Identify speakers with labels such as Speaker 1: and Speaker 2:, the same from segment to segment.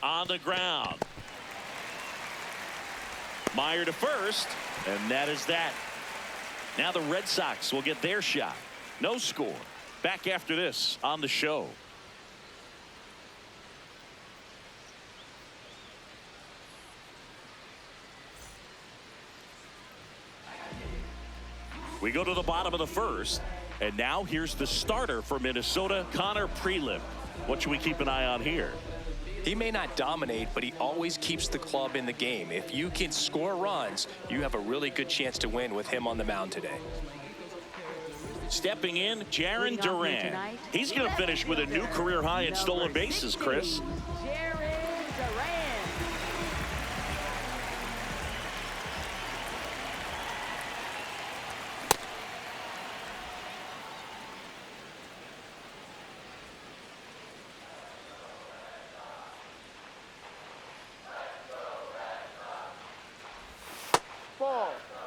Speaker 1: on the ground. Meyer to first, and that is that. Now the Red Sox will get their shot. No score. Back after this on the show. We go to the bottom of the first, and now here's the starter for Minnesota, Connor Prelim. What should we keep an eye on here?
Speaker 2: He may not dominate, but he always keeps the club in the game. If you can score runs, you have a really good chance to win with him on the mound today.
Speaker 1: Stepping in, Jarren Duran. He's going to finish with a new career high in stolen bases, Chris.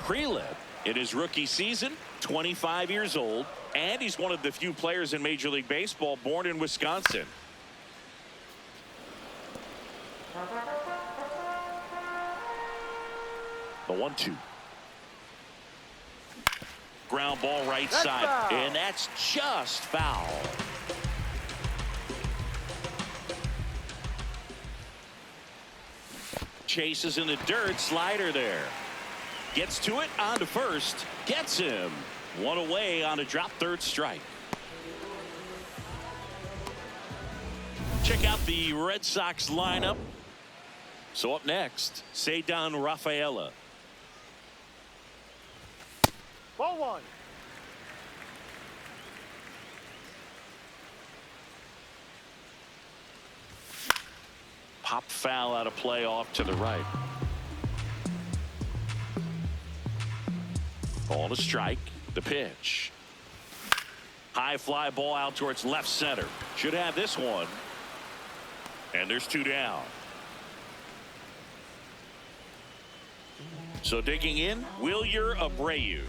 Speaker 1: Prelim in his rookie season, 25 years old, and he's one of the few players in Major League Baseball born in Wisconsin. The 1-2. Ground ball right side, and that's just foul. Chases in the dirt, slider there. Gets to it, on to first, gets him. One away on a drop third strike. Check out the Red Sox lineup. So up next, Ceddanne Rafaela.
Speaker 3: Ball one.
Speaker 1: Pop foul out of play off to the right. Ball to strike. The pitch. High fly ball out towards left center. Should have this one. And there's two down. So digging in, Wilyer Abreu.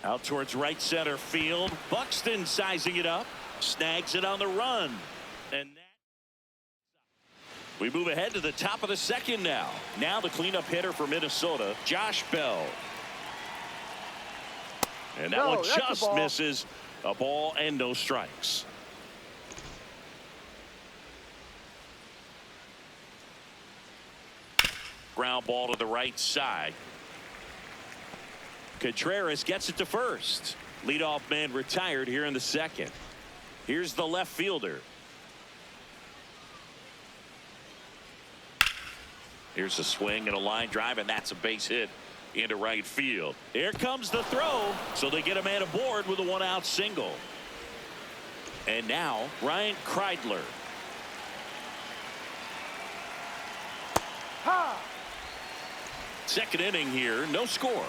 Speaker 1: Out towards right center field. Buxton sizing it up. Snags it on the run. And we move ahead to the top of the second now. Now the cleanup hitter for Minnesota, Josh Bell. And that one just misses. A ball and no strikes. Ground ball to the right side. Contreras gets it to first. Leadoff man retired here in the second. Here's the left fielder. Here's a swing and a line drive, and that's a base hit into right field. Here comes the throw, so they get a man aboard with a one-out single. And now Ryan Kreidler. Second inning here, no score.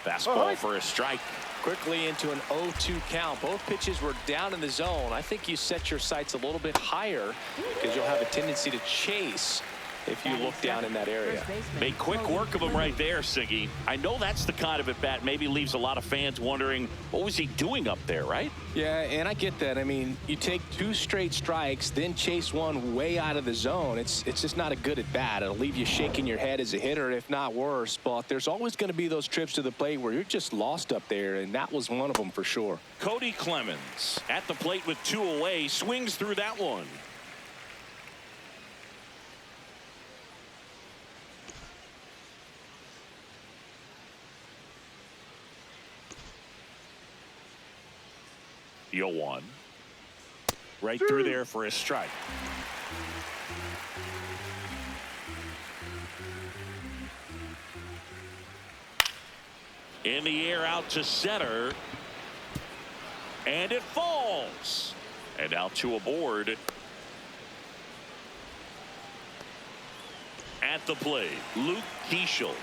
Speaker 1: Fastball for a strike.
Speaker 2: Quickly into an 0-2 count. Both pitches were down in the zone. I think you set your sights a little bit higher because you'll have a tendency to chase if you look down in that area.
Speaker 1: Made quick work of him right there, Siggy. I know that's the kind of at bat maybe leaves a lot of fans wondering what was he doing up there, right?
Speaker 2: Yeah, and I get that. I mean, you take two straight strikes, then chase one way out of the zone. It's just not a good at bat. It'll leave you shaking your head as a hitter, if not worse. But there's always going to be those trips to the plate where you're just lost up there, and that was one of them for sure.
Speaker 1: Cody Clemens at the plate with two away, swings through that one. The 0-1. Right through there for a strike. In the air out to center. And it falls. And now two aboard. At the plate, Luke Keeschel.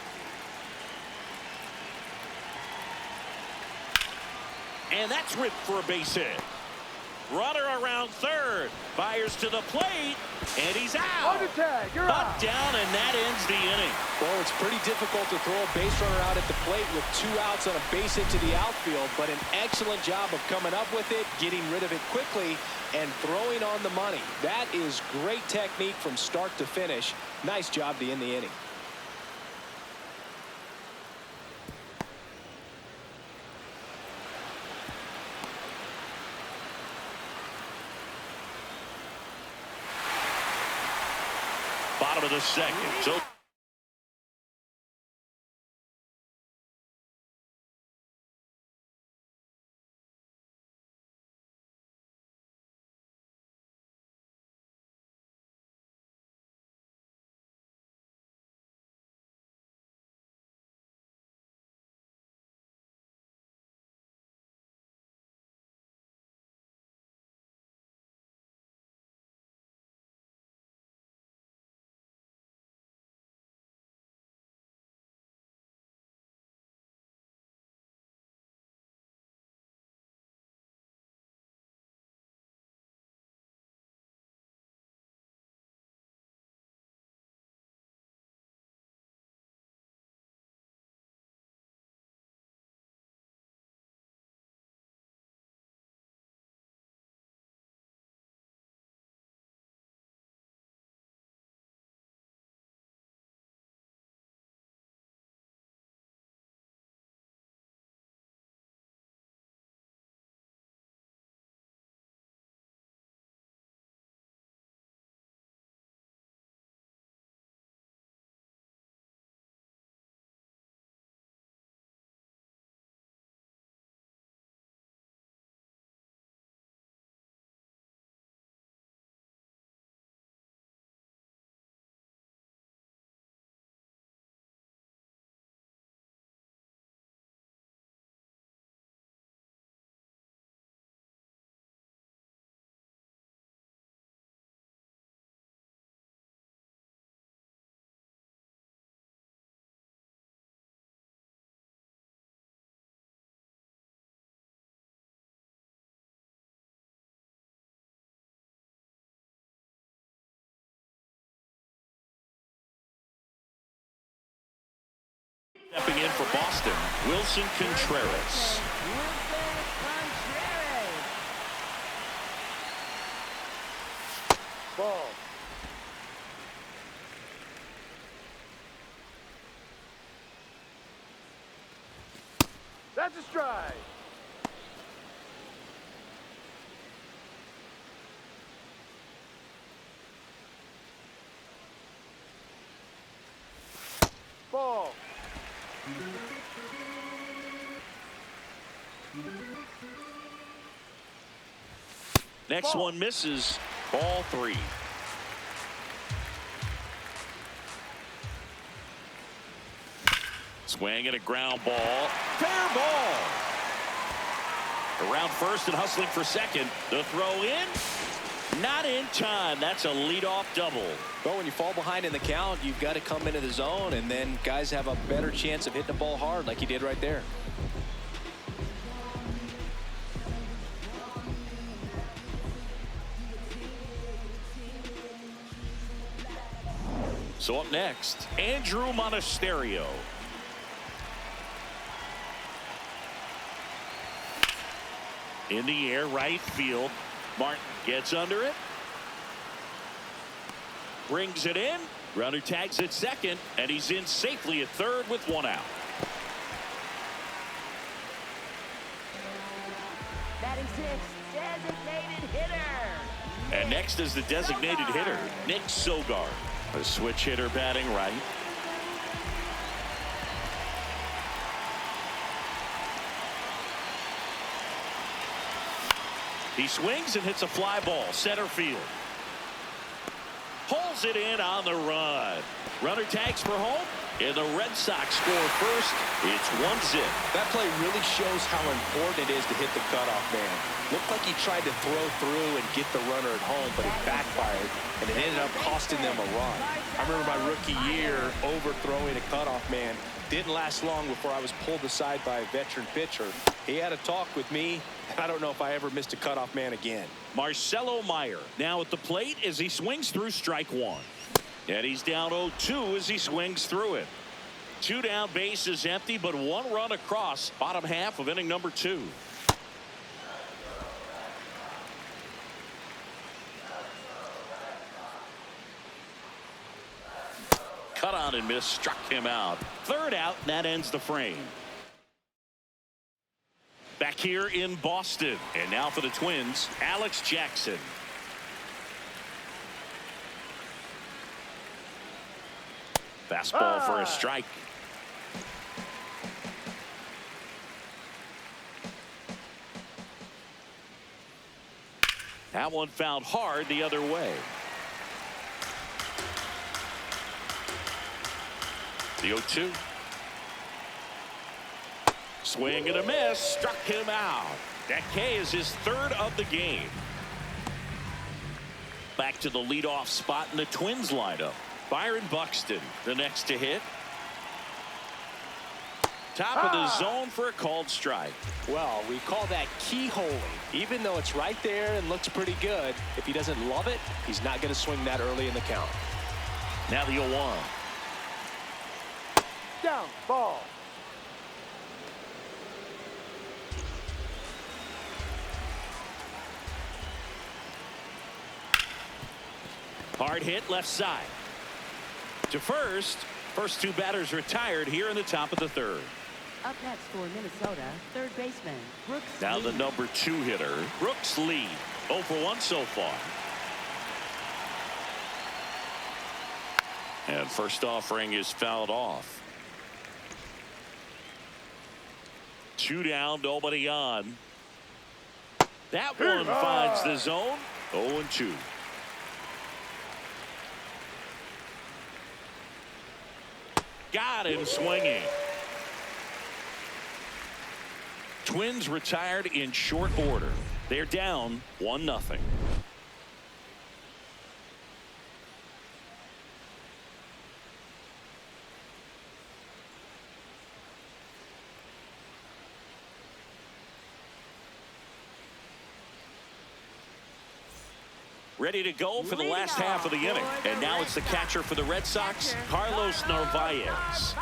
Speaker 1: And that's ripped for a base hit. Runner around third. Fires to the plate. And he's out.
Speaker 3: Under tag, you're out.
Speaker 1: Down, and that ends the inning.
Speaker 2: Well, it's pretty difficult to throw a base runner out at the plate with 2 outs on a base hit to the outfield, but an excellent job of coming up with it, getting rid of it quickly, and throwing on the money. That is great technique from start to finish. Nice job to end the inning.
Speaker 1: Bottom of the second. So stepping in for Boston, Wilson Contreras.
Speaker 3: Ball. That's a strike. Ball.
Speaker 1: Next one misses. Ball 3. Swing and a ground ball. Fair ball. Around first and hustling for second. The throw in. Not in time. That's a leadoff double.
Speaker 2: Well, when you fall behind in the count, you've got to come into the zone, and then guys have a better chance of hitting the ball hard like he did right there.
Speaker 1: So up next, Andrew Monasterio. In the air, right field. Martin gets under it. Brings it in. Runner tags at second, and he's in safely at third with 1 out.
Speaker 4: Batting 6, designated hitter.
Speaker 1: And next is the designated hitter, Nick Sogard. A switch hitter batting right. He swings and hits a fly ball center field. Pulls it in on the run. Runner tags for home, And the Red Sox score first. It's 1-0.
Speaker 2: That play really shows how important it is to hit the cutoff man. Looked like he tried to throw through and get the runner at home, but it backfired, and it ended up costing them a run. I remember my rookie year overthrowing a cutoff man. Didn't last long before I was pulled aside by a veteran pitcher. He had a talk with me. I don't know if I ever missed a cutoff man again.
Speaker 1: Marcelo Meyer now at the plate as he swings through strike one. And he's down 0-2 as he swings through it. 2 down, bases empty, but 1 run across bottom half of inning number 2. Cut on and miss, struck him out. 3rd out, and that ends the frame. Back here in Boston, and now for the Twins, Alex Jackson. Fastball for a strike. That one fouled hard the other way. The 0-2. Swing and a miss, struck him out. That K is his 3rd of the game. Back to the leadoff spot in the Twins lineup. Byron Buxton, the next to hit. Top of the zone for a called strike.
Speaker 2: Well, we call that keyholing. Even though it's right there and looks pretty good, if he doesn't love it, he's not going to swing that early in the count.
Speaker 1: Now the 0-1.
Speaker 3: Down, ball.
Speaker 1: Hard hit left side. To first. First 2 batters retired here in the top of the 3rd.
Speaker 4: Up next for Minnesota, 3rd baseman Brooks
Speaker 1: Now
Speaker 4: Lee.
Speaker 1: the number 2 hitter, Brooks Lee. 0 for 1 so far. And first offering is fouled off. 2 down, nobody on. That one finds the zone. 0-2. Got him swinging. Twins retired in short order. They're down 1-0. Ready to go for the last half of the inning. And now it's the catcher for the Red Sox, Carlos Narvaez.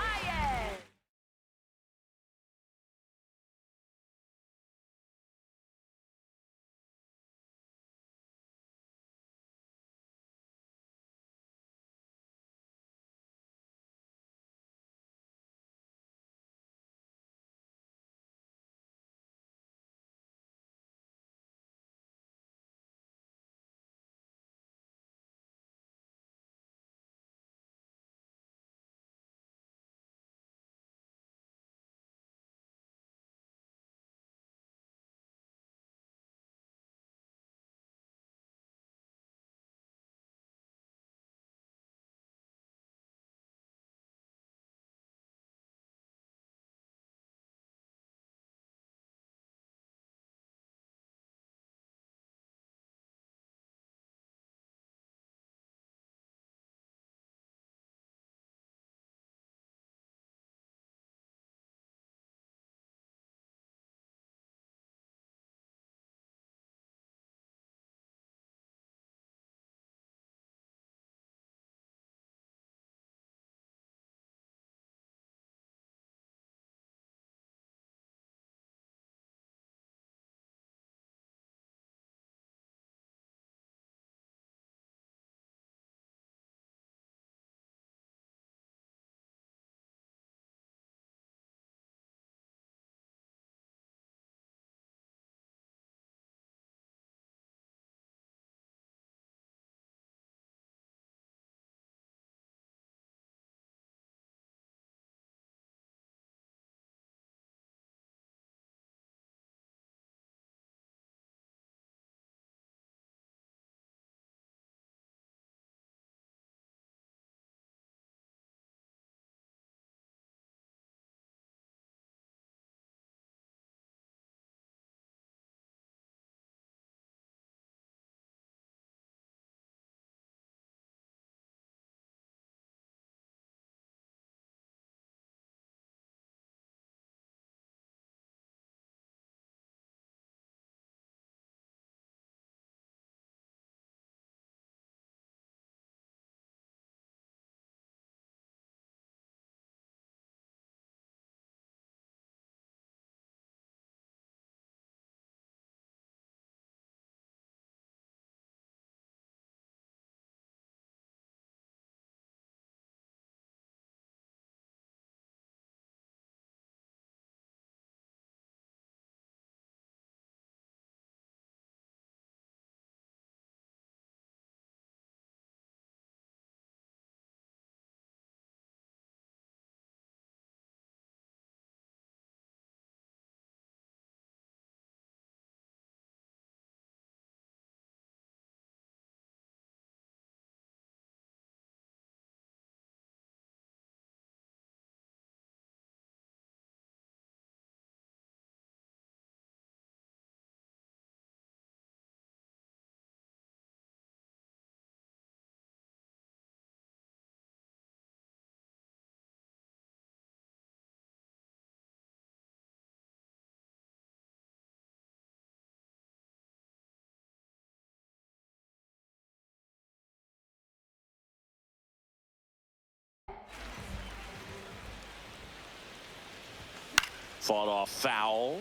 Speaker 1: Fought off foul.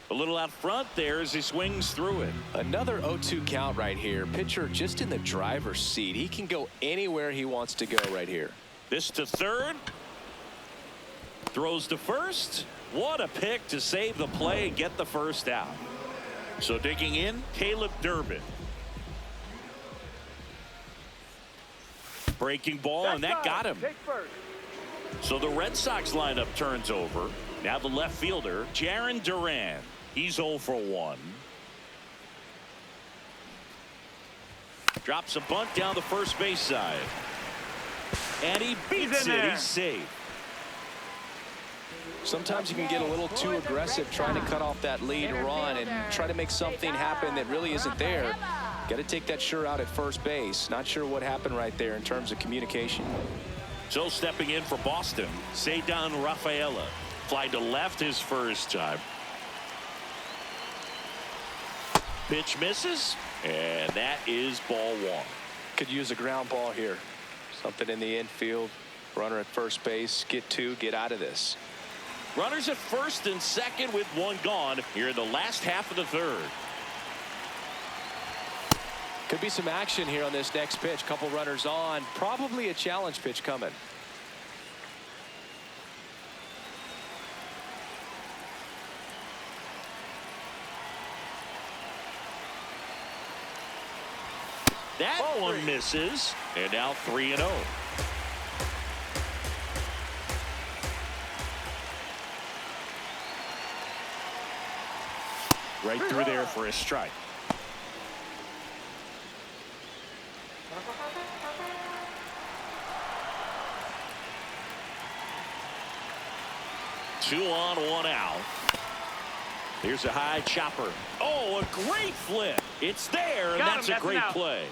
Speaker 1: A little out front there as he swings through it.
Speaker 2: Another 0-2 count right here. Pitcher just in the driver's seat. He can go anywhere he wants to go right here.
Speaker 1: This to third. Throws to first. What a pick to save the play and get the first out. So digging in, Caleb Durbin. Breaking ball, and that got him.
Speaker 3: Take first.
Speaker 1: So the Red Sox lineup turns over. Now the left fielder, Jarren Duran. He's 0 for 1. Drops a bunt down the first base side. And he beats it. He's safe.
Speaker 2: Sometimes you can get a little too aggressive trying to cut off that lead run and try to make something happen that really isn't there. Got to take that sure out at first base. Not sure what happened right there in terms of communication.
Speaker 1: So stepping in for Boston, Ceddanne Rafaela. Fly to left his first time. Pitch misses, and that is ball 1.
Speaker 2: Could use a ground ball here. Something in the infield. Runner at first base. Get 2. Get out of this.
Speaker 1: Runners at first and second with 1 gone here in the last half of the third.
Speaker 2: Could be some action here on this next pitch. Couple runners on. Probably a challenge pitch coming.
Speaker 1: That one misses, and now 3-0. Right through there for a strike. Two on, 1 out. Here's a high chopper. Oh, a great flip. It's there, and that's a great play.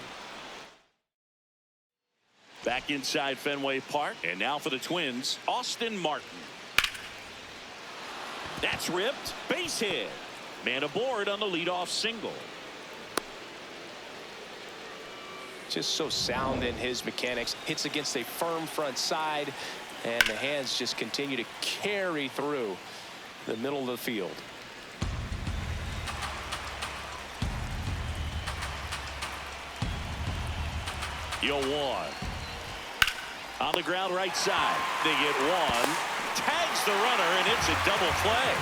Speaker 1: Back inside Fenway Park, and now for the Twins, Austin Martin. That's ripped. Base hit. Man aboard on the leadoff single.
Speaker 2: Just so sound in his mechanics. Hits against a firm front side, and the hands just continue to carry through the middle of the field.
Speaker 1: Yo, 1. On the ground right side. They get 1. Tags the runner, and it's a double play.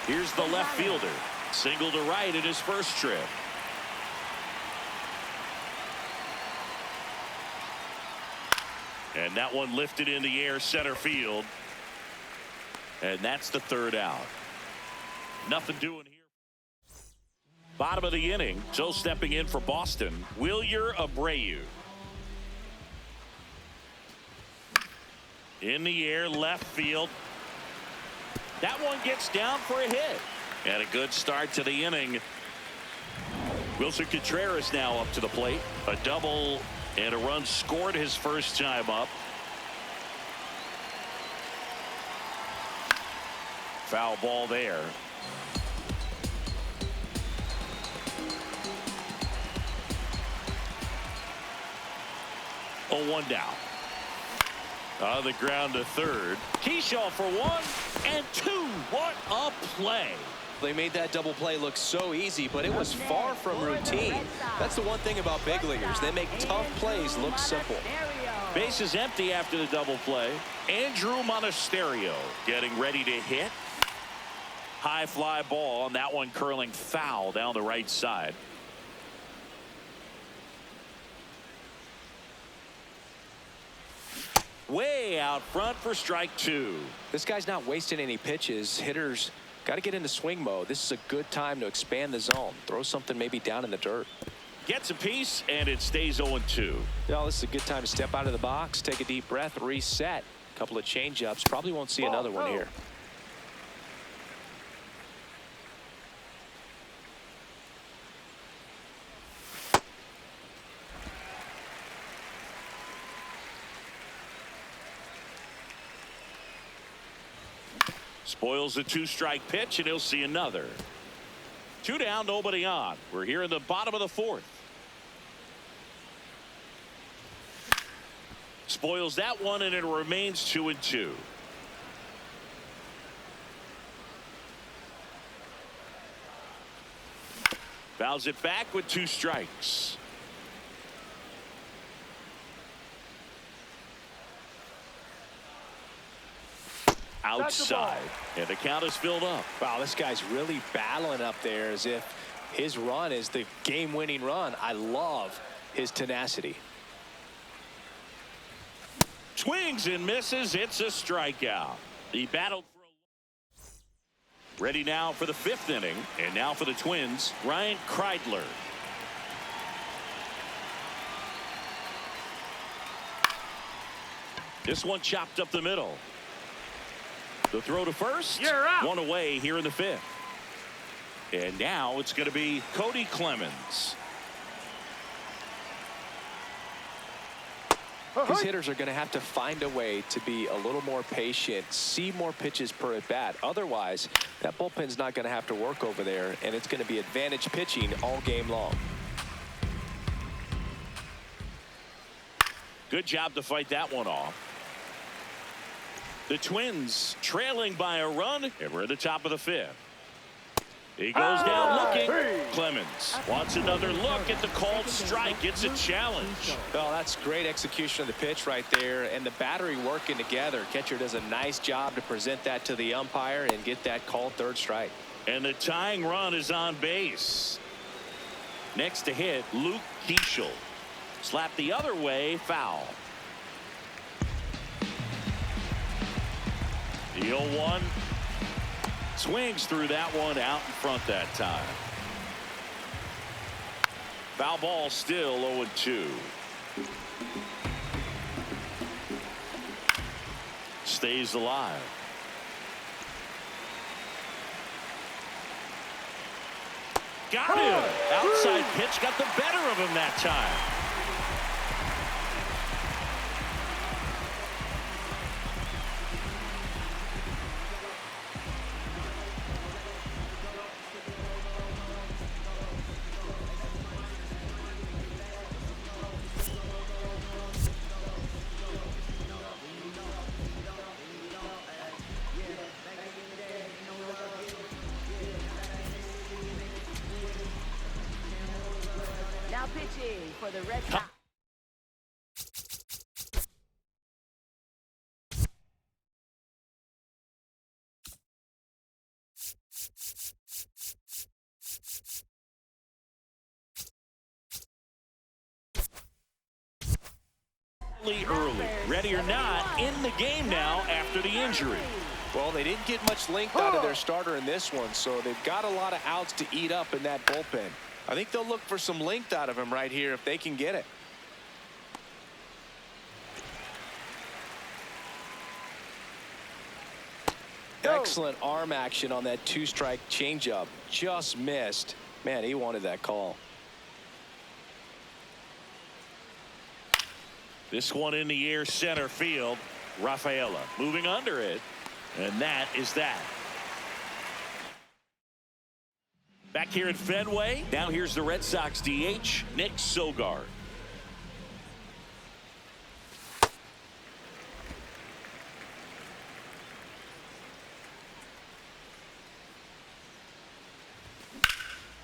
Speaker 1: Here's the left fielder. Single to right in his first trip. And that one lifted in the air center field. And that's the third out. Nothing doing here. Bottom of the inning. So stepping in for Boston, Wilyer Abreu. In the air, left field. That one gets down for a hit. And a good start to the inning. Wilson Contreras now up to the plate. A double and a run scored his first time up. Foul ball there. Oh, 1 down. On the ground to third. Keyshaw for 1 and 2. What a play.
Speaker 2: They made that double play look so easy, but it was far from routine. That's the one thing about big leaguers. They make tough plays look simple.
Speaker 1: Base is empty after the double play. Andrew Monasterio getting ready to hit. High fly ball, and that one curling foul down the right side. Way out front for strike 2.
Speaker 2: This guy's not wasting any pitches. Hitters got to get into swing mode. This is a good time to expand the zone. Throw something maybe down in the dirt.
Speaker 1: Gets a piece, and it stays 0-2.
Speaker 2: No, this is a good time to step out of the box, take a deep breath, reset. A couple of change-ups. Probably won't see another one here.
Speaker 1: Spoils the 2-strike pitch, and he'll see another. Two down, nobody on. We're here in the bottom of the fourth. Spoils that one, and it remains 2-2. Fouls it back with 2 strikes. Outside, and the count is filled up.
Speaker 2: Wow, this guy's really battling up there as if his run is the game-winning run. I love his tenacity.
Speaker 1: Swings and misses. It's a strikeout. He battled for a... Ready now for the 5th inning, and now for the Twins, Ryan Kreidler. This one chopped up the middle. The throw to first.
Speaker 3: You're out.
Speaker 1: One away here in the 5th. And now it's going to be Cody Clemens.
Speaker 2: His hitters are going to have to find a way to be a little more patient, see more pitches per at bat. Otherwise, that bullpen's not going to have to work over there, and it's going to be advantage pitching all game long.
Speaker 1: Good job to fight that one off. The Twins trailing by a run, and we're at the top of the 5th. He goes down looking. Clemens wants another look at the called strike. It's a challenge.
Speaker 2: Well, that's great execution of the pitch right there, and the battery working together. Catcher does a nice job to present that to the umpire and get that called 3rd strike.
Speaker 1: And the tying run is on base. Next to hit, Luke Keeschel. Slapped the other way, foul. The 0-1. Swings through that one out in front that time. Foul ball still 0-2. Stays alive. Got him. Outside pitch got the better of him that time.
Speaker 4: Now pitching for the Red Sox.
Speaker 1: Early, ready or not, in the game now after the injury.
Speaker 2: Well, they didn't get much length out of their starter in this one, so they've got a lot of outs to eat up in that bullpen. I think they'll look for some length out of him right here if they can get it. Excellent arm action on that 2-strike changeup. Just missed. Man, he wanted that call.
Speaker 1: This one in the air, center field. Rafaela moving under it, and that is that. Back here at Fenway, now here's the Red Sox DH, Nick Sogard.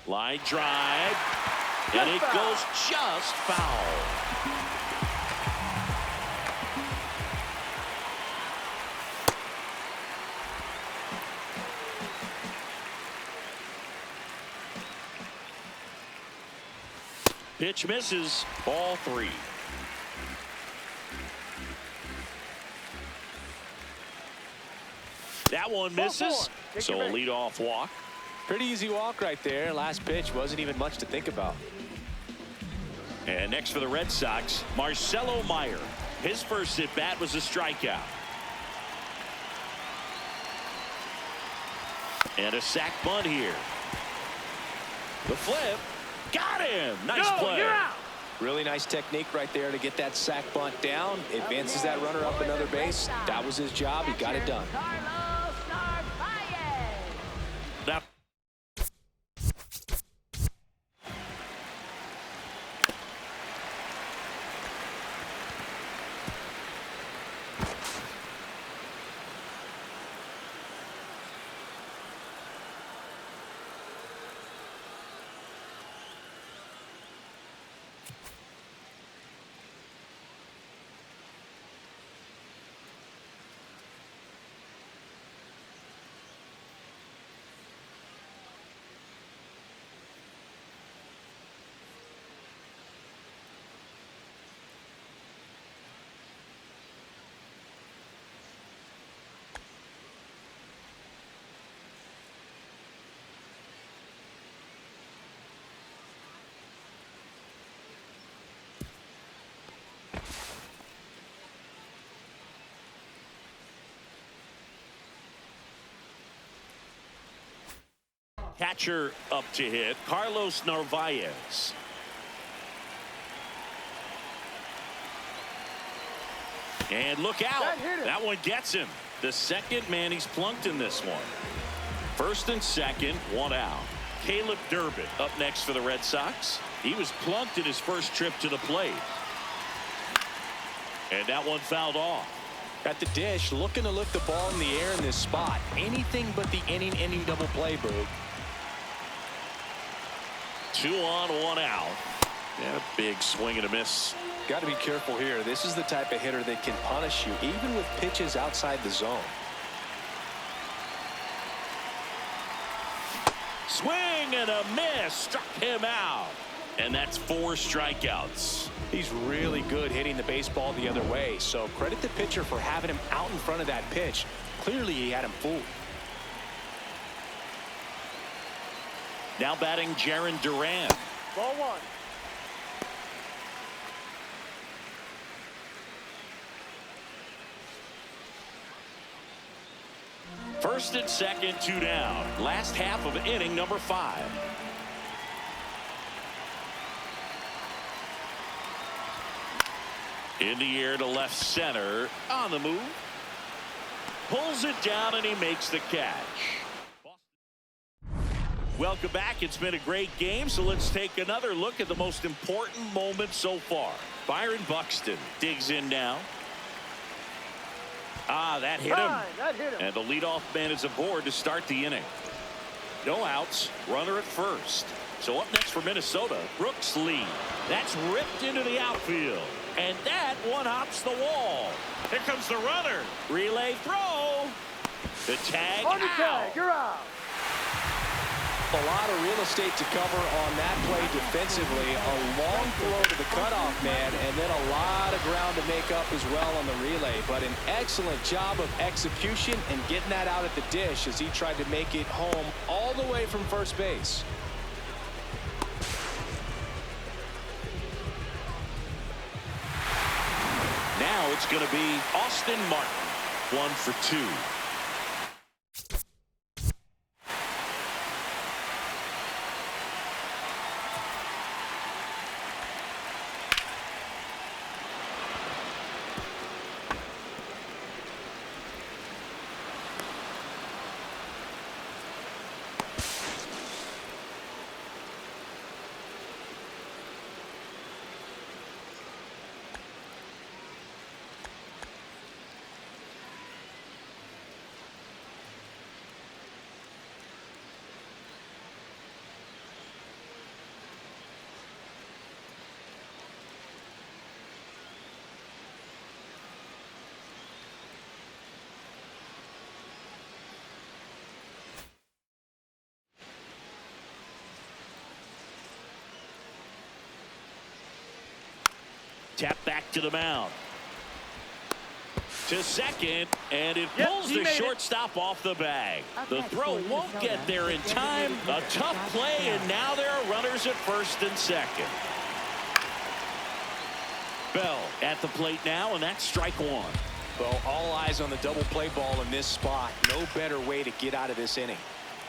Speaker 1: Line drive, and it goes just foul. Pitch misses, ball 3. That one misses, so a leadoff walk.
Speaker 2: Pretty easy walk right there. Last pitch wasn't even much to think about.
Speaker 1: And next for the Red Sox, Marcelo Meyer. His first at bat was a strikeout. And a sac bunt here. The flip. Got him. Nice play.
Speaker 3: You're out.
Speaker 2: Really nice technique right there to get that sac bunt down. Advances that runner up another base. That was his job. He got it done.
Speaker 1: Now, Catcher up to hit, Carlos Narvaez. And look out. That one gets him. The second man he's plunked in this one. First and second, one out. Caleb Durbin up next for the Red Sox. He was plunked in his first trip to the plate. And that one fouled off.
Speaker 2: At the dish, looking to lift the ball in the air in this spot. Anything but the inning double play, Boog.
Speaker 1: 2 on, 1 out. And a big swing and a miss.
Speaker 2: Got to be careful here. This is the type of hitter that can punish you even with pitches outside the zone.
Speaker 1: Swing and a miss. Struck him out. And that's 4 strikeouts.
Speaker 2: He's really good hitting the baseball the other way. So credit the pitcher for having him out in front of that pitch. Clearly he had him fooled.
Speaker 1: Now batting Jarren Duran.
Speaker 3: Ball 1.
Speaker 1: First and second, 2 down. Last half of inning number 5. In the air to left center. On the move. Pulls it down and he makes the catch. Welcome back. It's been a great game, so let's take another look at the most important moment so far. Byron Buxton digs in now. That hit him.
Speaker 3: That hit him.
Speaker 1: And the leadoff man is aboard to start the inning. No outs, runner at first. So up next for Minnesota, Brooks Lee. That's ripped into the outfield. And that one hops the wall. Here comes the runner. Relay throw. The tag
Speaker 3: On the
Speaker 1: out.
Speaker 3: tag, you're out.
Speaker 2: A lot of real estate to cover on that play defensively. A long throw to the cutoff man, and then a lot of ground to make up as well on the relay. But an excellent job of execution and getting that out at the dish as he tried to make it home all the way from first base.
Speaker 1: Now it's going to be Austin Martin. 1 for 2. Tap back to the mound. To second, and it pulls the shortstop off the bag. The throw won't get there in time. A tough play, and now there are runners at first and second. Bell at the plate now, and that's strike 1.
Speaker 2: Well, all eyes on the double play ball in this spot. No better way to get out of this inning.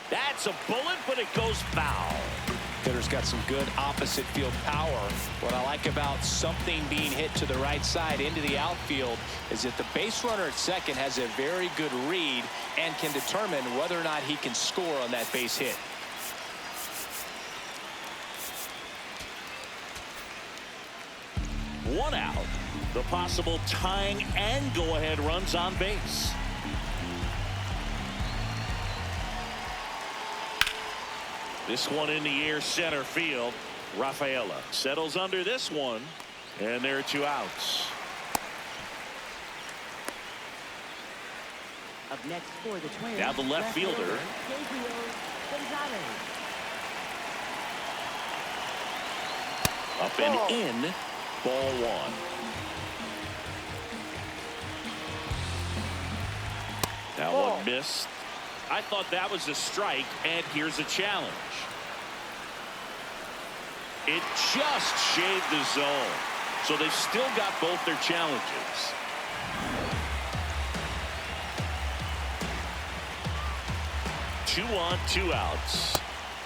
Speaker 1: That's a bullet, but it goes foul.
Speaker 2: Hitter's got some good opposite field power. What I like about something being hit to the right side into the outfield is that the base runner at second has a very good read and can determine whether or not he can score on that base hit.
Speaker 1: One out. The possible tying and go-ahead runs on base. This one in the air center field. Rafaela settles under this one, and there are 2 outs.
Speaker 4: Up next for the Twins.
Speaker 1: Now the left fielder.
Speaker 4: Gabriel Gonzalez.
Speaker 1: Up and in. Ball 1. That one missed. I thought that was a strike, and here's a challenge. It just shaved the zone, so they've still got both their challenges. Two on, 2 outs.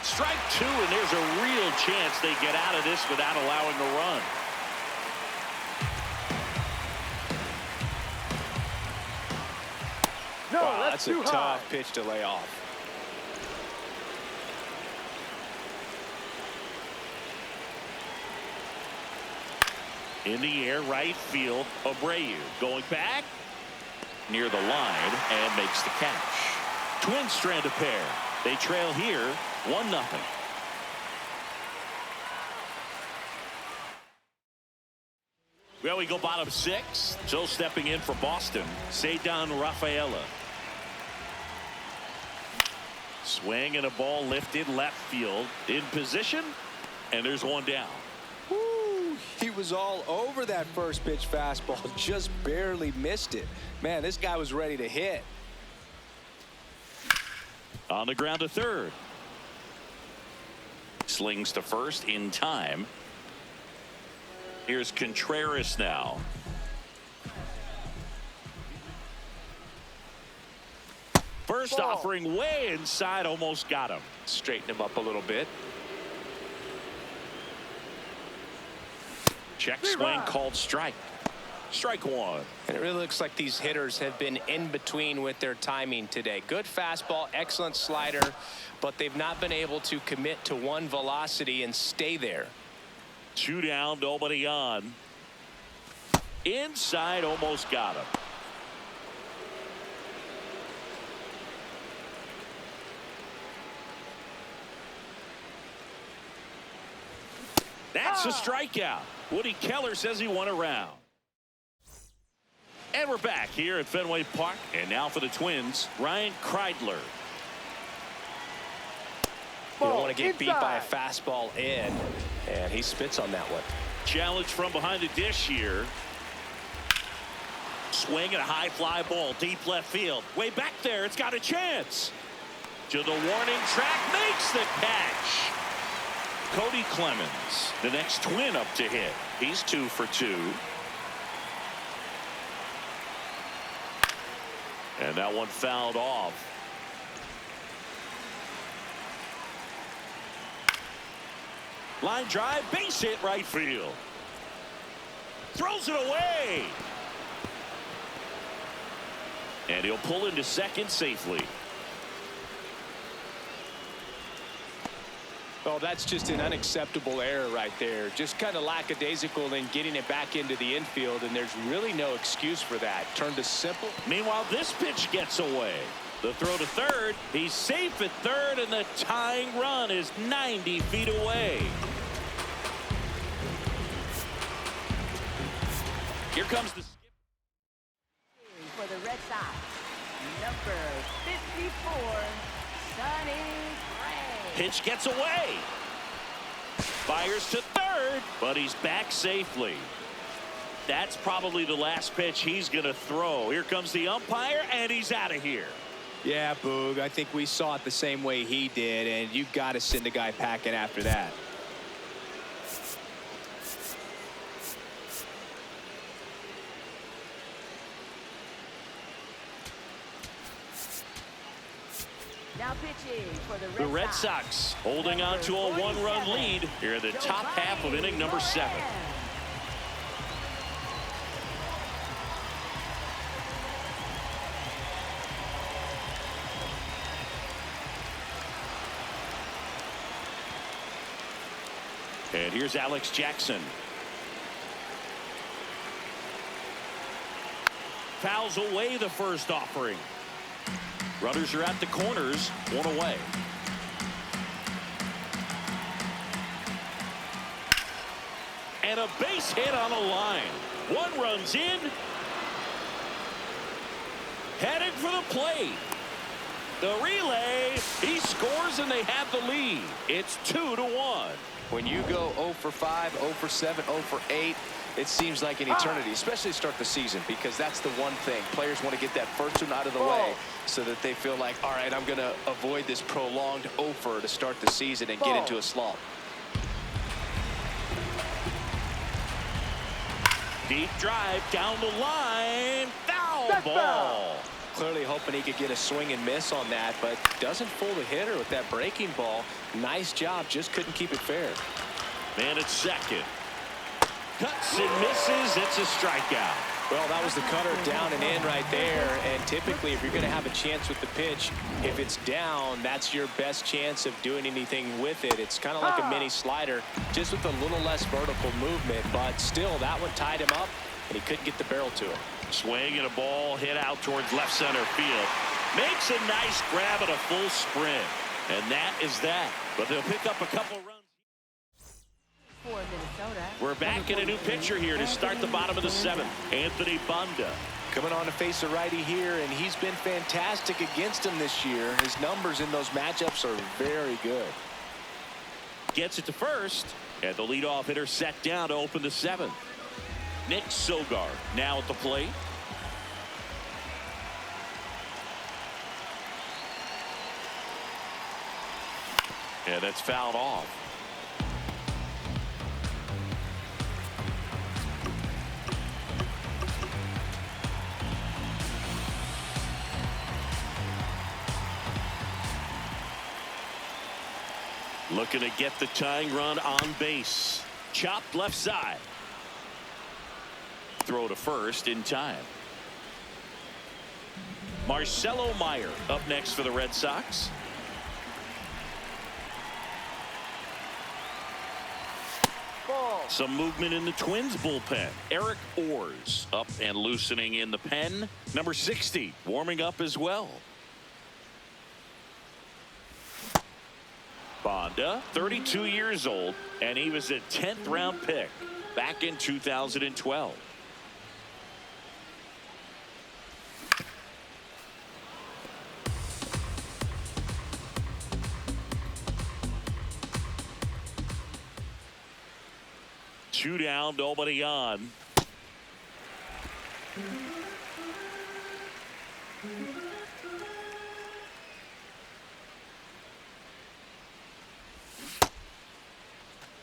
Speaker 1: Strike two, and there's a real chance they get out of this without allowing a run.
Speaker 3: No,
Speaker 2: Wow,
Speaker 3: that's
Speaker 2: that's a
Speaker 3: too high.
Speaker 2: tough pitch to lay off.
Speaker 1: In the air, right field, Abreu going back near the line and makes the catch. Twins strand a pair. They trail here 1-0. Well, we go bottom 6. So stepping in for Boston, Cedar Rafaela. Swing and a ball lifted left field in position, and there's one down.
Speaker 2: Woo, he was all over that first pitch fastball, just barely missed it. Man, this guy was ready to hit.
Speaker 1: On the ground to third. Slings to first in time. Here's Contreras now. First
Speaker 3: Ball.
Speaker 1: offering way inside, almost got him.
Speaker 2: Straighten him up a little bit.
Speaker 1: Check swing called strike. Strike one.
Speaker 2: And it really looks like these hitters have been in between with their timing today. Good fastball, excellent slider, but they've not been able to commit to one velocity and stay there.
Speaker 1: 2 down, nobody on. Inside, almost got him. That's a strikeout. Woody Keller says he won a round. And we're back here at Fenway Park. And now for the Twins, Ryan Kreidler.
Speaker 2: You don't want to get beat by a fastball in, and he spits on that one.
Speaker 1: Challenge from behind the dish here. Swing and a high fly ball deep left field. Way back there, it's got a chance. To the warning track, makes the catch. Cody Clemens, the next Twin up to hit. He's 2 for 2. And that one fouled off. Line drive, base hit right field. Throws it away. And he'll pull into second safely.
Speaker 2: Oh, that's just an unacceptable error right there. Just kind of lackadaisical in getting it back into the infield, and there's really no excuse for that. Turned to simple.
Speaker 1: Meanwhile, this pitch gets away. The throw to third. He's safe at third, and the tying run is 90 feet away. Here comes the skip.
Speaker 4: For the Red Sox, number 54, Sonny Gray.
Speaker 1: Pitch gets away. Fires to third, but he's back safely. That's probably the last pitch he's going to throw. Here comes the umpire, and he's out of here.
Speaker 2: Yeah, Boog, I think we saw it the same way he did, and you've got to send a guy packing after that.
Speaker 4: Now pitching for the
Speaker 1: The Red Sox holding on to a 1-run lead here in the top half of inning number 7. And here's Alex Jackson. Fouls away the first offering. Runners are at the corners, 1 away. And a base hit on a line. 1 runs in. Headed for the plate. The relay. He scores and they have the lead. It's 2-1.
Speaker 2: When you go 0 for 5, 0 for 7, 0 for 8, it seems like an eternity, especially to start the season, because that's the one thing. Players want to get that first one out of the way so that they feel like, all right, I'm going to avoid this prolonged 0-for to start the season and get into a slump.
Speaker 1: Deep drive down the line. Foul ball.
Speaker 2: clearly hoping he could get a swing and miss on that, but doesn't fool the hitter with that breaking ball. Nice job, just couldn't keep it fair.
Speaker 1: Man at second. Cuts and misses. It's a strikeout.
Speaker 2: Well, that was the cutter down and in right there, and typically if you're going to have a chance with the pitch, if it's down, that's your best chance of doing anything with it. It's kind of like a mini slider, just with a little less vertical movement, but still that one tied him up and he couldn't get the barrel to him.
Speaker 1: Swing and a ball hit out towards left center field. Makes a nice grab at a full sprint, and that is that. But they'll pick up a couple runs.
Speaker 4: For Minnesota.
Speaker 1: We're back in a new pitcher here to start the bottom of the seventh. Anthony Banda.
Speaker 2: Coming on to face a righty here, and he's been fantastic against him this year. His numbers in those matchups are very good.
Speaker 1: Gets it to first, and the leadoff hitter set down to open the seventh. Nick Sogard now at the plate. Yeah, that's fouled off. Looking to get the tying run on base. Chopped left side. Throw to first in time. Marcelo Meyer up next for the Red Sox.
Speaker 3: Ball.
Speaker 1: Some movement in the Twins bullpen. Eric Orrs up and loosening in the pen. Number 60 warming up as well. Banda, 32 years old, and he was a 10th round pick back in 2012. Two down, nobody on.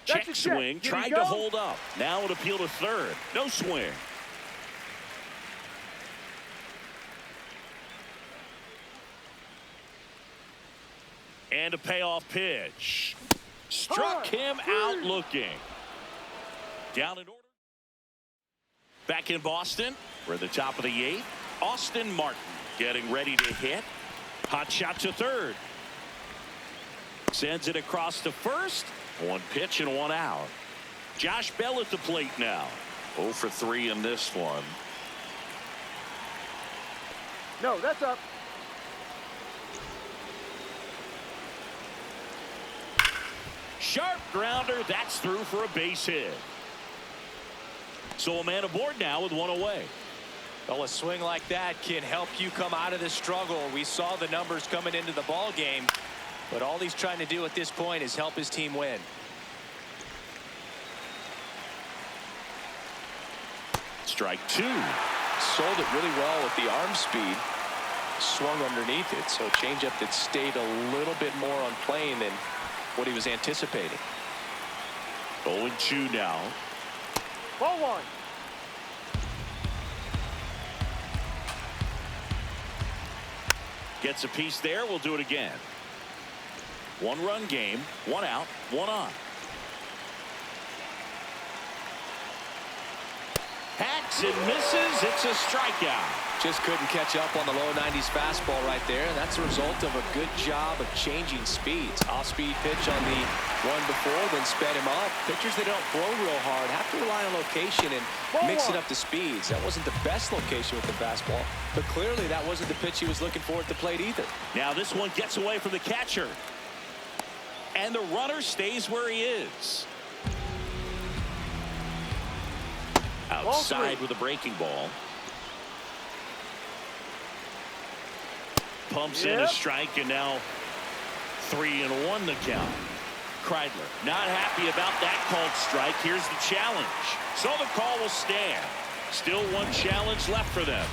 Speaker 1: Check swing, tried to hold up. Now it appeal to third. No swing. And a payoff pitch. Struck him out looking. Down in order. Back in Boston. We're at the top of the 8th. Austin Martin getting ready to hit. Hot shot to third. Sends it across to first. One pitch and one out. Josh Bell at the plate now. 0 for 3 in this one.
Speaker 3: No, that's up.
Speaker 1: Sharp grounder. That's through for a base hit. So a man aboard now with one away.
Speaker 2: Well, a swing like that can help you come out of the struggle. We saw the numbers coming into the ball game, but all he's trying to do at this point is help his team win.
Speaker 1: Strike 2.
Speaker 2: Sold it really well with the arm speed. Swung underneath it, so a changeup that stayed a little bit more on plane than what he was anticipating.
Speaker 1: 0-2 now.
Speaker 3: Ball 1.
Speaker 1: Gets a piece there. We'll do it again. 1-run game. 1 out. 1 on. Hacks and misses. It's a strikeout.
Speaker 2: Just couldn't catch up on the low 90s fastball right there. And that's a result of a good job of changing speeds. Off-speed pitch on the one before, then sped him up. Pitchers that don't throw real hard have to rely on location and mixing up the speeds. That wasn't the best location with the fastball, but clearly that wasn't the pitch he was looking for at the plate either.
Speaker 1: Now this one gets away from the catcher. And the runner stays where he is. Outside with a breaking ball. Pumps in a strike, and now 3-1 the count. Kreidler not happy about that called strike. Here's the challenge. So the call will stand. Still one challenge left for them.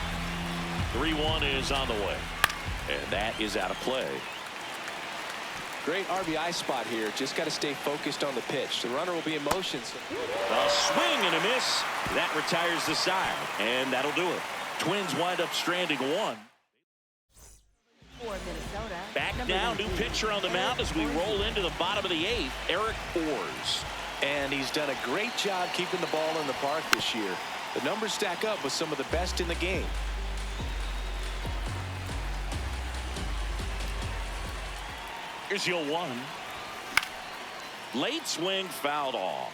Speaker 1: 3-1 is on the way. And that is out of play.
Speaker 2: Great RBI spot here. Just got to stay focused on the pitch. The runner will be in motion.
Speaker 1: A swing and a miss. That retires the side. And that'll do it. Twins wind up stranding 1.
Speaker 4: For Minnesota.
Speaker 1: Back
Speaker 4: number
Speaker 1: now, new
Speaker 4: 19,
Speaker 1: pitcher on the mound as we roll into the bottom of the 8th, Eric Orrs.
Speaker 2: And he's done a great job keeping the ball in the park this year. The numbers stack up with some of the best in the game.
Speaker 1: Here's your 1. Late swing fouled off.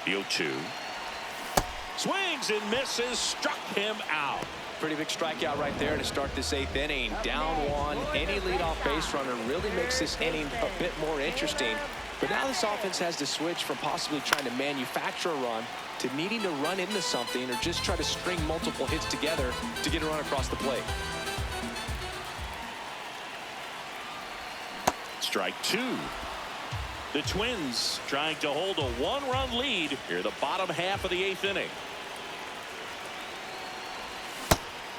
Speaker 1: The 0-2. Swings and misses, struck him out.
Speaker 2: Pretty big strikeout right there to start this 8th inning. Down 1, any leadoff base runner really makes this inning a bit more interesting. But now this offense has to switch from possibly trying to manufacture a run to needing to run into something or just try to string multiple hits together to get a run across the plate.
Speaker 1: Strike 2. The Twins trying to hold a 1-run lead here, the bottom half of the 8th inning.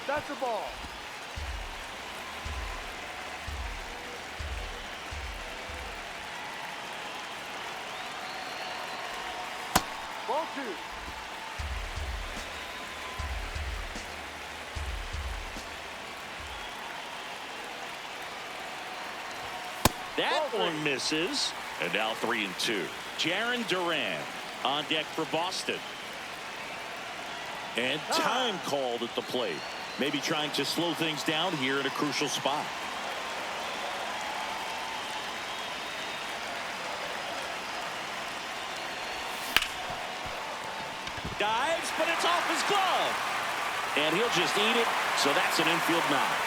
Speaker 3: That's a ball. Ball 2.
Speaker 1: That one misses. And now 3-2. Jaron Duran on deck for Boston. And time called at the plate. Maybe trying to slow things down here in a crucial spot. Dives, but it's off his glove. And he'll just eat it. So that's an infield knock.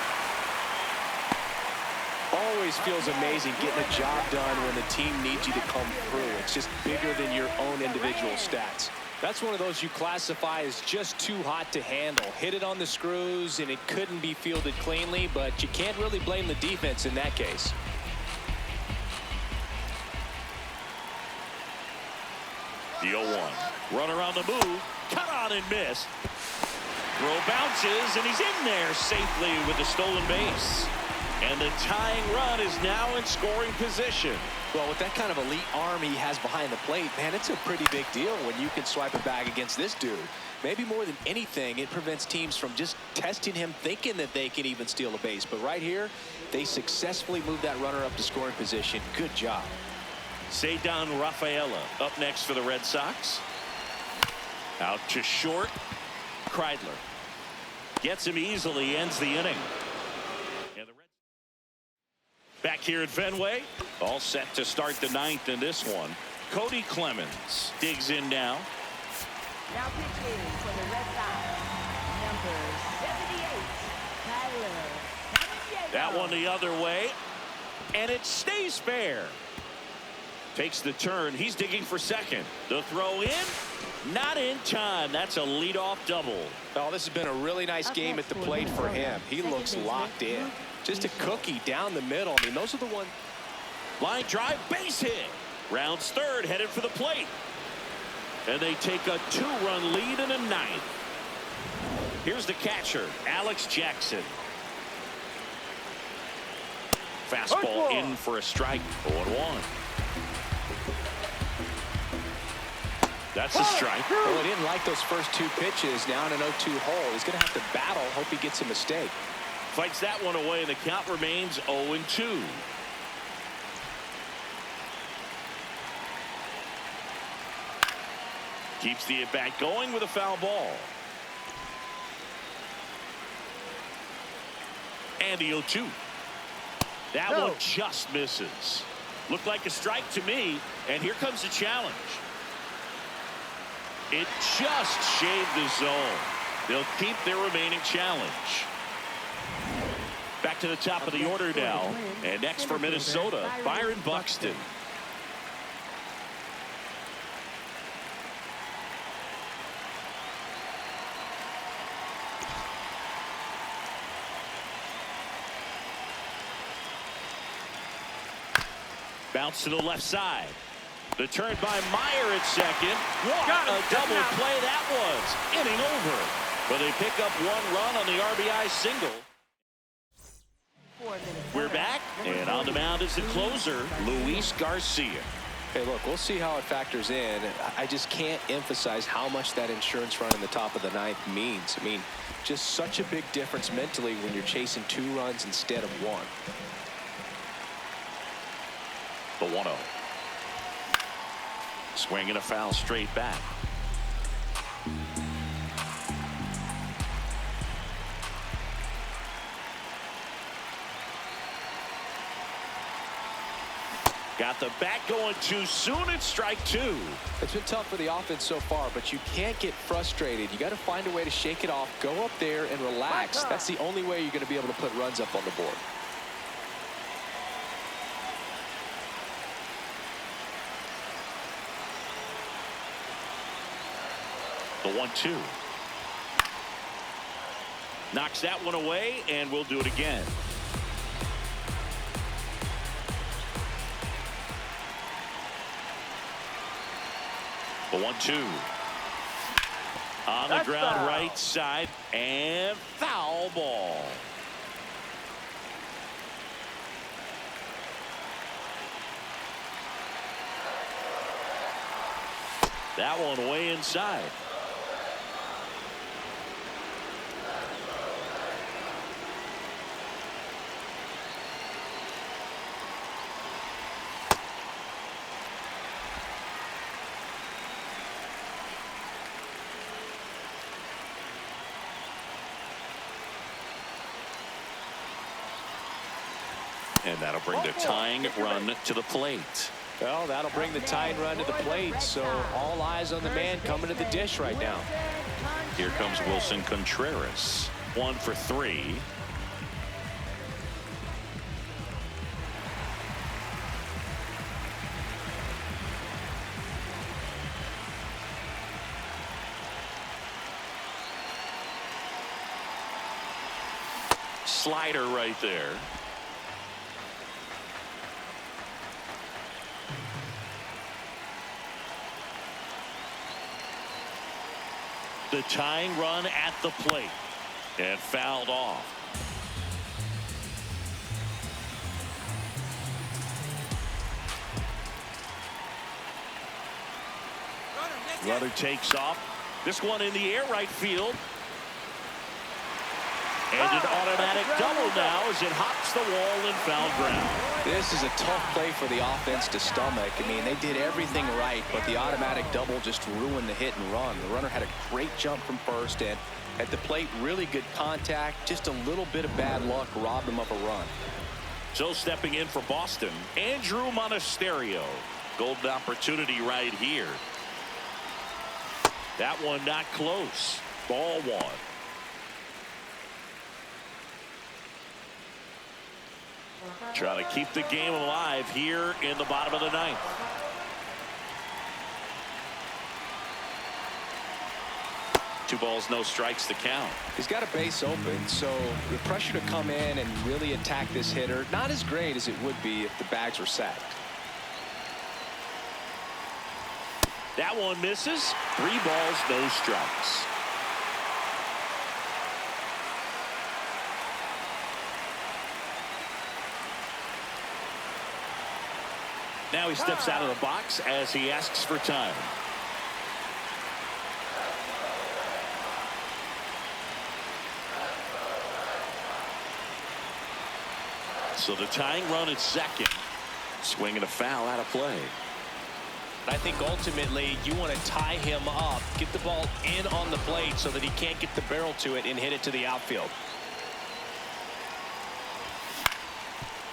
Speaker 2: Always feels amazing getting a job done when the team needs you to come through. It's just bigger than your own individual stats. That's one of those you classify as just too hot to handle. Hit it on the screws and it couldn't be fielded cleanly, but you can't really blame the defense in that case.
Speaker 1: The 0-1. Runner on the move. Cut on and missed. Throw bounces and he's in there safely with the stolen base. And the tying run is now in scoring position.
Speaker 2: Well, with that kind of elite arm he has behind the plate, man, it's a pretty big deal when you can swipe it back against this dude. Maybe more than anything, it prevents teams from just testing him, thinking that they can even steal a base. But right here, they successfully moved that runner up to scoring position. Good job.
Speaker 1: Cedar Rafaela up next for the Red Sox. Out to short. Kreidler gets him easily, ends the inning. Back here at Fenway, all set to start the 9th in this one. Cody Clemens digs in now.
Speaker 4: Now pitching for the Red Sox, number 78, Tyler.
Speaker 1: That one the other way, and it stays fair. Takes the turn. He's digging for second. The throw in, not in time. That's a leadoff double.
Speaker 2: Oh, this has been a really nice game at the plate for him. He looks locked in. Just a cookie down the middle. I mean, those are the ones.
Speaker 1: Line drive, base hit. Rounds third, headed for the plate. And they take a 2-run lead in the 9th. Here's the catcher, Alex Jackson. Fastball in for a strike. 0-1. That's a strike.
Speaker 2: Well, he didn't like those first 2 pitches. Now in an 0-2 hole. He's going to have to battle. Hope he gets a mistake.
Speaker 1: Fights that one away, and the count remains 0-2. Keeps the at-bat going with a foul ball. And the 0-2. That one just misses. Looked like a strike to me, and here comes the challenge. It just shaved the zone. They'll keep their remaining challenge. Back to the top of the order now. And next for Minnesota, Byron Buxton. Bounce to the left side. The turn by Meyer at second. What a double play that was. Inning over. But they pick up 1 run on the RBI single. We're back, and on the mound is the closer, Luis Garcia.
Speaker 2: Hey, look, we'll see how it factors in. I just can't emphasize how much that insurance run in the top of the ninth means. I mean, just such a big difference mentally when you're chasing 2 runs instead of 1.
Speaker 1: The 1-0. Swing and a foul straight back. Got the bat going too soon. It's strike 2.
Speaker 2: It's been tough for the offense so far, but you can't get frustrated. You got to find a way to shake it off, go up there and relax. That's the only way you're going to be able to put runs up on the board.
Speaker 1: The 1-2. Knocks that one away, and we'll do it again. The 1-2. On the ground,
Speaker 3: foul.
Speaker 1: right side, and foul ball. That one way inside. And that'll bring the tying run to the plate.
Speaker 2: Well, that'll bring the tying run to the plate, so all eyes on the man coming to the dish right now.
Speaker 1: Here comes Wilson Contreras. 1 for 3. Slider right there. The tying run at the plate and fouled off. Runner takes off. This one in the air, right field. And an automatic double now as it hops the wall and foul ground.
Speaker 2: This is a tough play for the offense to stomach. I mean, they did everything right, but the automatic double just ruined the hit and run. The runner had a great jump from first, and at the plate, really good contact. Just a little bit of bad luck robbed him of a run.
Speaker 1: So stepping in for Boston, Andrew Monasterio. Golden opportunity right here. That one not close. Ball 1. Trying to keep the game alive here in the bottom of the ninth. Two balls, no strikes to count.
Speaker 2: He's got a base open, so the pressure to come in and really attack this hitter, not as great as it would be if the bags were sacked.
Speaker 1: That one misses. 3 balls, no strikes. Now he steps out of the box as he asks for time. So the tying run at second. Swing and a foul out of play.
Speaker 2: I think ultimately you want to tie him up, get the ball in on the plate so that he can't get the barrel to it and hit it to the outfield.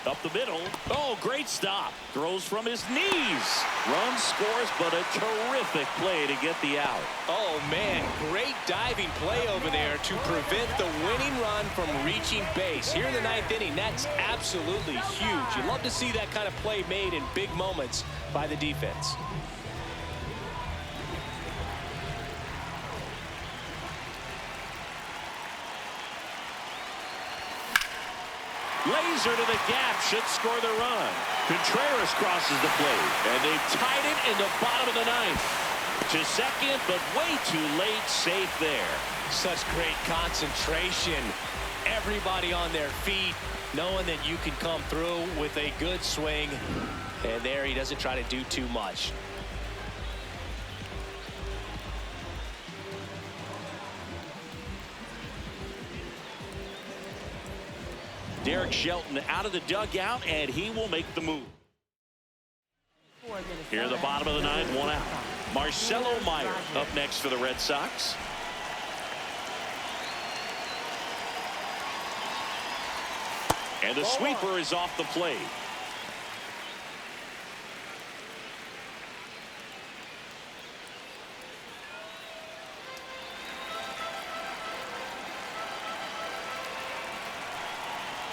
Speaker 1: Up the middle. Oh, great stop. Throws from his knees. Run scores, but a terrific play to get the out.
Speaker 2: Oh, man, great diving play over there to prevent the winning run from reaching base. Here in the ninth inning, that's absolutely huge. You love to see that kind of play made in big moments by the defense.
Speaker 1: Laser to the gap, should score the run. Contreras crosses the plate, and they've tied it in the bottom of the ninth. To second, but way too late, safe there.
Speaker 2: Such great concentration. Everybody on their feet, knowing that you can come through with a good swing And there he doesn't try to do too much.
Speaker 1: Derek Shelton out of the dugout, and he will make the move. Here at the bottom of the ninth, one out. Marcelo Meyer up next for the Red Sox. And the sweeper is off the plate.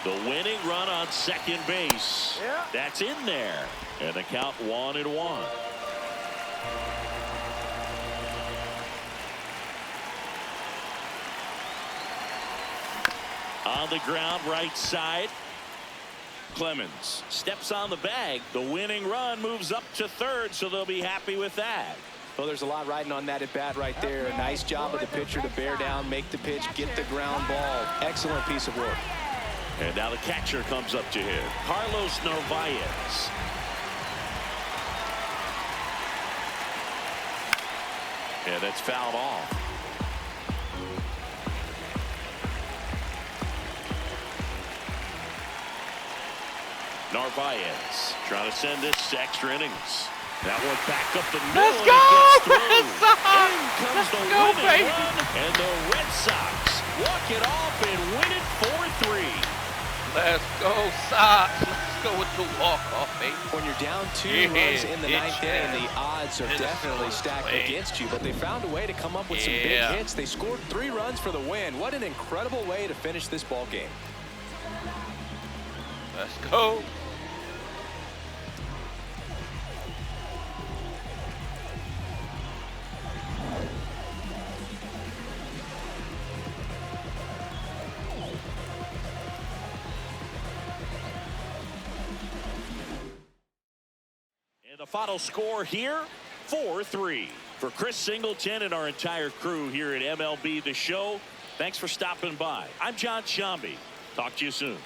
Speaker 1: The winning run on second base.
Speaker 3: Yeah.
Speaker 1: That's in there. And the count 1-1. On the ground, right side. Clemens steps on the bag. The winning run moves up to third, so they'll be happy with that.
Speaker 2: Well, there's a lot riding on that at bat right there. Nice job of the pitcher to bear down, make the pitch, get the ground ball. Excellent piece of work.
Speaker 1: And now the catcher comes up to him, Carlos Narvaez. And that's fouled off. Narvaez trying to send this to extra innings. That one back up the middle.
Speaker 5: Let's go,
Speaker 1: Red
Speaker 5: Sox!
Speaker 1: In comes the
Speaker 5: Go,
Speaker 1: winning
Speaker 5: baby!
Speaker 1: run, and the Red Sox walk it off and win it 4-3.
Speaker 5: Let's go, Sox. Let's go with the walk-off, baby.
Speaker 2: When you're down 2
Speaker 5: Yeah,
Speaker 2: runs in the ninth inning, the odds are
Speaker 5: Minnesota
Speaker 2: definitely stacked
Speaker 5: way.
Speaker 2: against you, but they found a way to come up with some big
Speaker 5: Yeah.
Speaker 2: hits. They scored 3 runs for the win. What an incredible way to finish this ball game.
Speaker 5: Let's go.
Speaker 1: And the final score here, 4-3. For Chris Singleton and our entire crew here at MLB The Show, thanks for stopping by. I'm John Shambi. Talk to you soon.